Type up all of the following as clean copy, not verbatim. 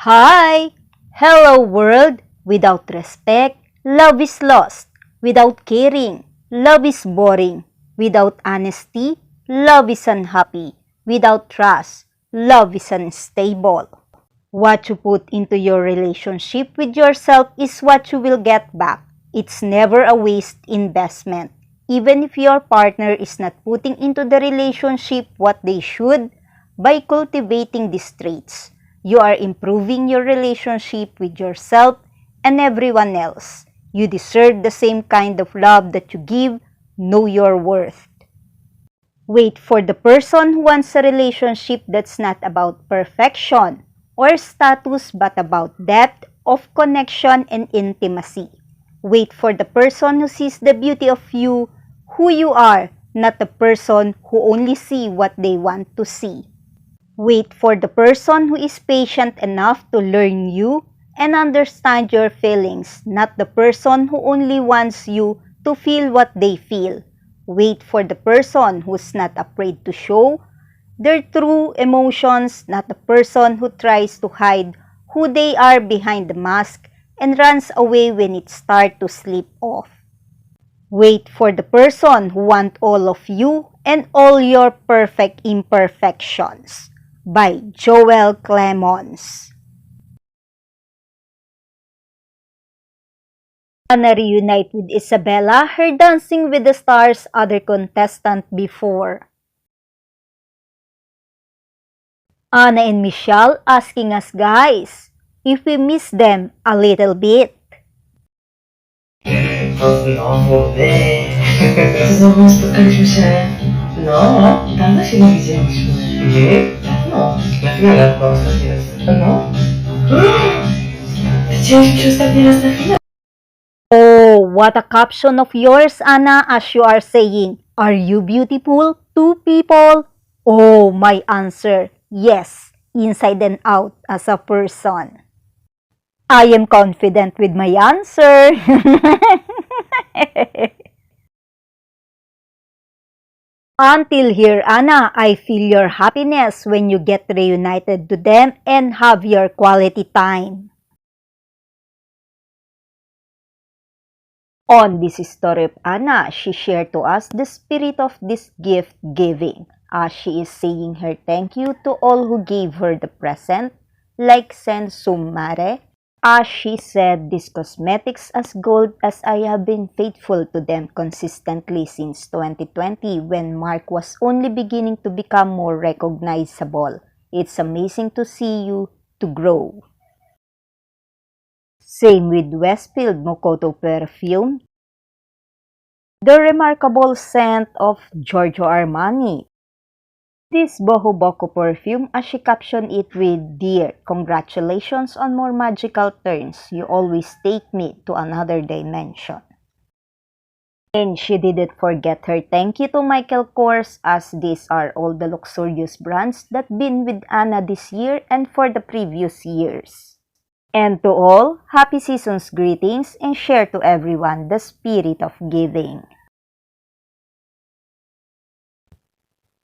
Hi! Hello world! Without respect, love is lost. Without caring, love is boring. Without honesty, love is unhappy. Without trust, love is unstable. What you put into your relationship with yourself is what you will get back. It's never a waste investment. Even if your partner is not putting into the relationship what they should, by cultivating these traits, you are improving your relationship with yourself and everyone else. You deserve the same kind of love that you give. Know your worth. Wait for the person who wants a relationship that's not about perfection or status but about depth of connection and intimacy. Wait for the person who sees the beauty of you, who you are, not the person who only see what they want to see. Wait for the person who is patient enough to learn you and understand your feelings, not the person who only wants you to feel what they feel. Wait for the person who's not afraid to show their true emotions, not the person who tries to hide who they are behind the mask and runs away when it starts to slip off. Wait for the person who wants all of you and all your perfect imperfections. By Joel Clemons. Anna reunite with Isabella, her Dancing with the Stars other contestant before. Anna and Michelle asking us guys if we miss them a little bit. Znowu wy. Znowu spotkaliśmy się. No, dawno się nie widzieliśmy. No. Dlaczego dawno ostatni raz? No. Widzieliśmy się ostatni raz na chwilę. Oh, what a caption of yours, Anna, as you are saying, are you beautiful? Two people? Oh, my answer, yes, inside and out as a person. I am confident with my answer. Until here, Anna, I feel your happiness when you get reunited to them and have your quality time. On this story of Anna, she shared to us the spirit of this gift giving, as she is saying her thank you to all who gave her the present, like Sen Sumare. As she said, these cosmetics as gold as I have been faithful to them consistently since 2020 when Mark was only beginning to become more recognizable. It's amazing to see you to grow. Same with Westfield Mokoto perfume. The remarkable scent of Giorgio Armani. This Boho Boko perfume, as she captioned it with, "Dear, congratulations on more magical turns. You always take me to another dimension." And she didn't forget her thank you to Michael Kors, as these are all the luxurious brands that been with Anna this year and for the previous years. And to all, happy season's greetings and share to everyone the spirit of giving.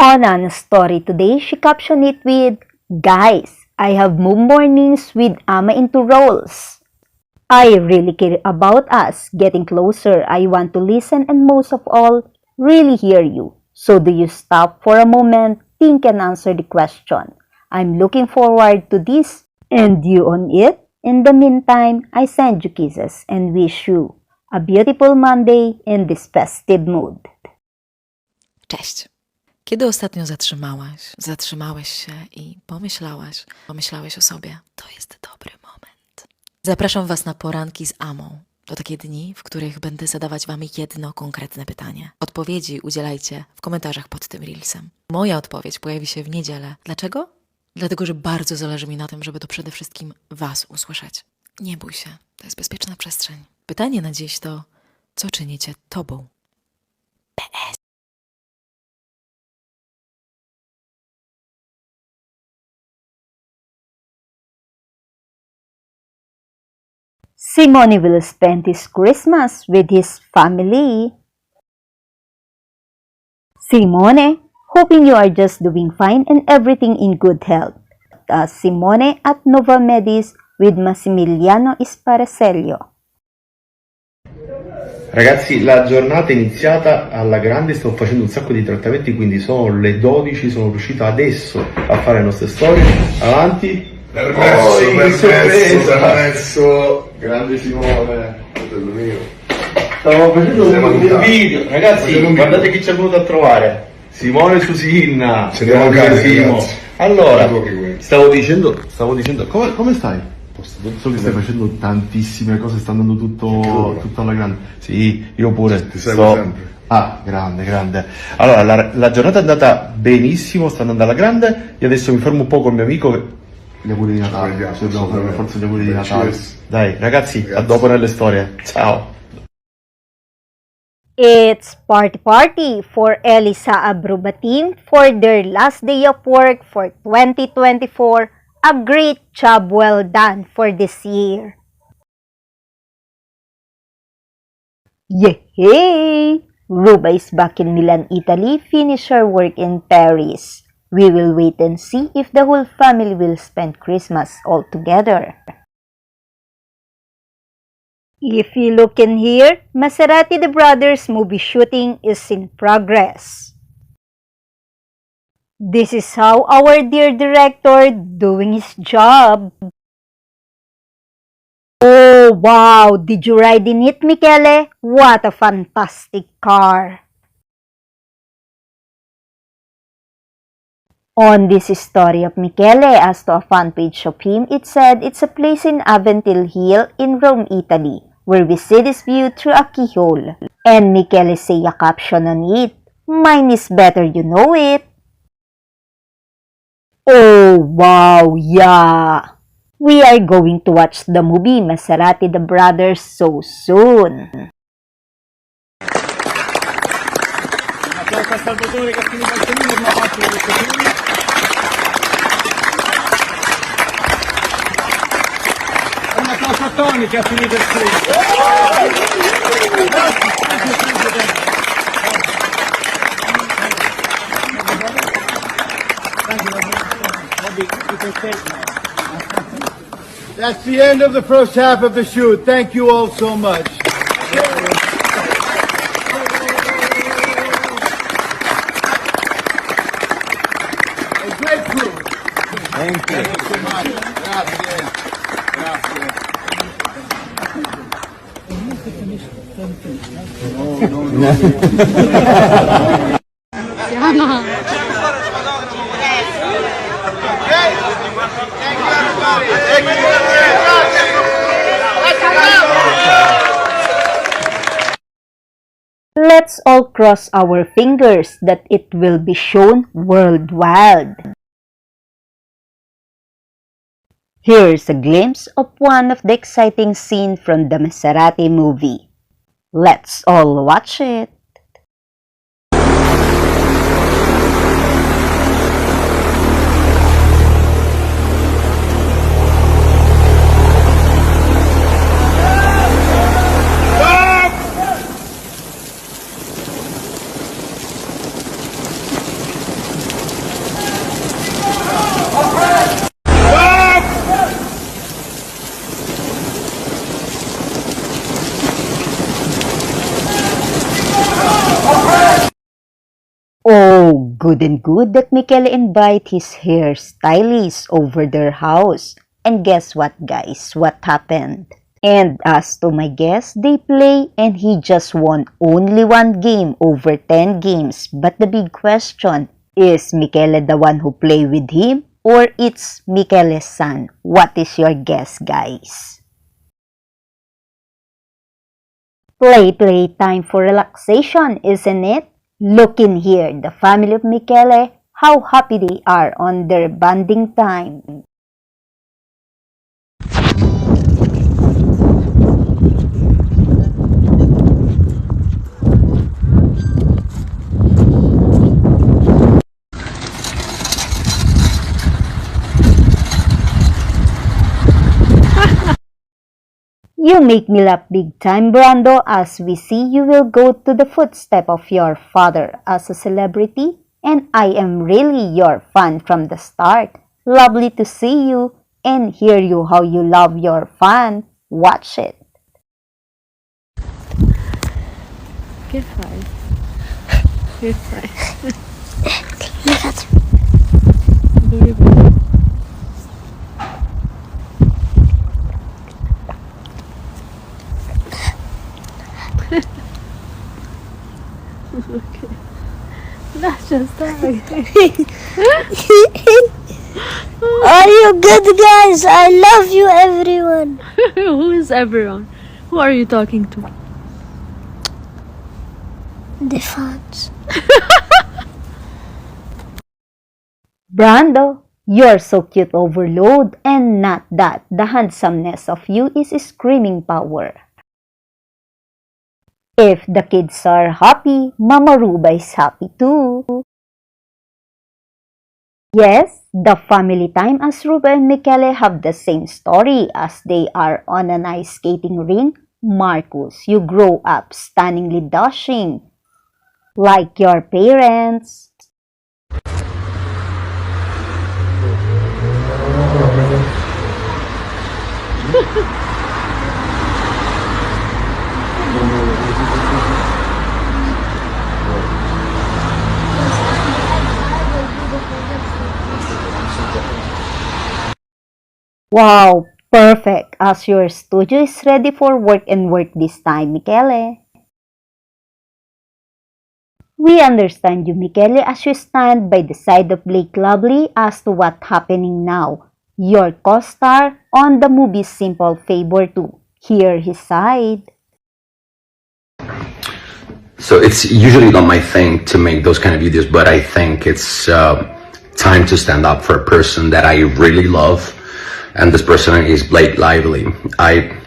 On Anna's story today, she captioned it with, "Guys, I have moved mornings with Ama into roles. I really care about us getting closer. I want to listen and most of all, really hear you. So do you stop for a moment, think and answer the question. I'm looking forward to this and you on it. In the meantime, I send you kisses and wish you a beautiful Monday in this festive mood." Cześć. Kiedy ostatnio zatrzymałeś się i pomyślałeś o sobie, to jest dobry moment. Zapraszam Was na poranki z Amą. To takie dni, w których będę zadawać Wam jedno konkretne pytanie. Odpowiedzi udzielajcie w komentarzach pod tym reelsem. Moja odpowiedź pojawi się w niedzielę. Dlaczego? Dlatego, że bardzo zależy mi na tym, żeby to przede wszystkim Was usłyszeć. Nie bój się, to jest bezpieczna przestrzeń. Pytanie na dziś to, co czynicie Tobą? PS. Simone will spend his Christmas with his family. Simone, hoping you are just doing fine and everything in good health. Simone at Nova Medis with Massimiliano Sparacello. Ragazzi, la giornata è iniziata alla grande, sto facendo un sacco di trattamenti, quindi sono le 12, sono riuscito adesso a fare le nostre storie. Avanti. Permesso, grande Simone, fratello mio. Stavo facendo un video. Ragazzi, guardate chi ci è venuto a trovare. Simone Susinna. Ce ne siamo carichi, Simo. ragazzi. Allora, Pochi quelli. stavo dicendo, come stai? So che stai facendo tantissime cose, sta andando tutto alla grande. Sì, io pure. Ti seguo sempre. Ah, grande. Allora, la giornata è andata benissimo, sta andando alla grande. Io adesso mi fermo un po' con mio amico. Gli auguri di Natale. Vediamo, Ci dobbiamo fare per forza gli auguri di Beh, Natale. cheers. Dai, ragazzi, a dopo nelle storie. Ciao. It's party for Elisa Abrubatin for their last day of work for 2024. A great job well done for this year. Yay! Ruba is back in Milan, Italy, finish her work in Paris. We will wait and see if the whole family will spend Christmas all together. If you look in here, Maserati the Brothers movie shooting is in progress. This is how our dear director doing his job. Oh wow, did you ride in it, Michele? What a fantastic car. On this story of Michele, as to a fan page of him, it said it's a place in Aventil Hill in Rome, Italy, where we see this view through a keyhole. And Michele say a caption on it, "Mine is better, you know it." Oh wow, yeah! We are going to watch the movie Maserati the Brothers so soon. That's the end of the first half of the shoot. Thank you all so much. A great crew. Thank you. So much. Grazie. Let's all cross our fingers that it will be shown worldwide. Here's a glimpse of one of the exciting scenes from the Maserati movie. Let's all watch it. Oh, good and good that Michele invite his hairstylist over their house. And guess what, guys? What happened? And as to my guess, they play and he just won only one game over 10 games. But the big question, is Michele the one who play with him? Or it's Michele's son? What is your guess, guys? Play time for relaxation, isn't it? Look in here, the family of Michele, how happy they are on their bonding time. You make me laugh big time, Brando, as we see you will go to the footstep of your father as a celebrity, and I am really your fan from the start. Lovely to see you and hear you how you love your fan. Watch it. Give five. Give five. Very good. Okay. Not just that. Are you good, guys? I love you, everyone. Who is everyone? Who are you talking to? The fans. Brando, you're so cute overload, and not that the handsomeness of you is screaming power. If the kids are happy, Mama Ruba is happy too. Yes, the family time as Ruba and Michele have the same story as they are on an ice skating rink. Marcus, you grow up stunningly dashing, like your parents. Wow, perfect, as your studio is ready for work and work this time, Michele. We understand you, Michele, as you stand by the side of Blake Lively as to what's happening now. Your co-star on the movie Simple Favor to hear his side. So it's usually not my thing to make those kind of videos, but I think it's time to stand up for a person that I really love, and this person is Blake Lively. I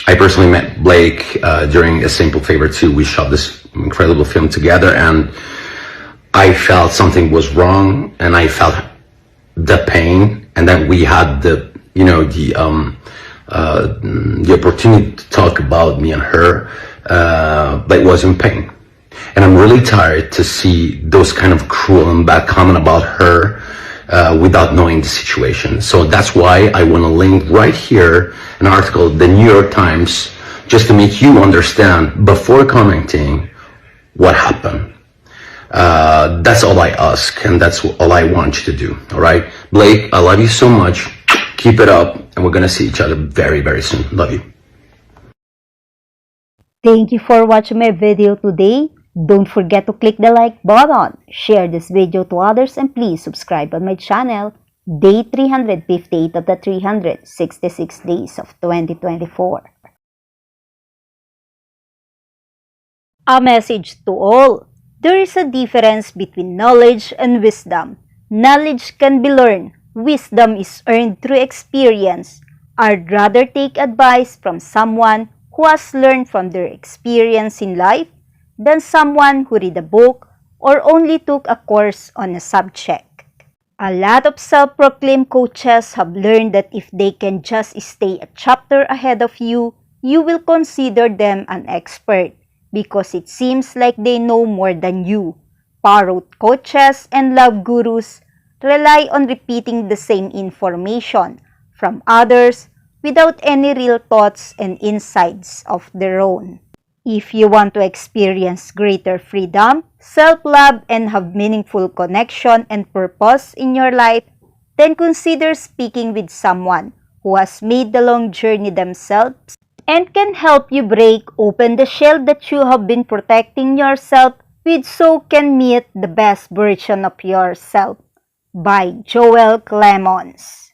personally met Blake during A Simple Favor 2. We shot this incredible film together, and I felt something was wrong, and I felt the pain, and then we had the opportunity to talk about me and her. Blake was in pain, and I'm really tired to see those kind of cruel and bad comment about her without knowing the situation. So that's why I want to link right here an article, the New York Times, just to make you understand before commenting what happened. That's all I ask, and that's all I want you to do. All right, Blake, I love you so much. Keep it up, and we're gonna see each other very, very soon. Love you. Thank you for watching my video today. Don't forget to click the like button, share this video to others, and please subscribe on my channel. Day 358 of the 366 days of 2024. A message to all. There is a difference between knowledge and wisdom. Knowledge can be learned. Wisdom is earned through experience. I'd rather take advice from someone who has learned from their experience in life than someone who read a book or only took a course on a subject. A lot of self-proclaimed coaches have learned that if they can just stay a chapter ahead of you, you will consider them an expert because it seems like they know more than you. Parrot coaches and love gurus rely on repeating the same information from others without any real thoughts and insights of their own. If you want to experience greater freedom, self-love, and have meaningful connection and purpose in your life, then consider speaking with someone who has made the long journey themselves and can help you break open the shell that you have been protecting yourself with so can meet the best version of yourself. By Joel Clemons.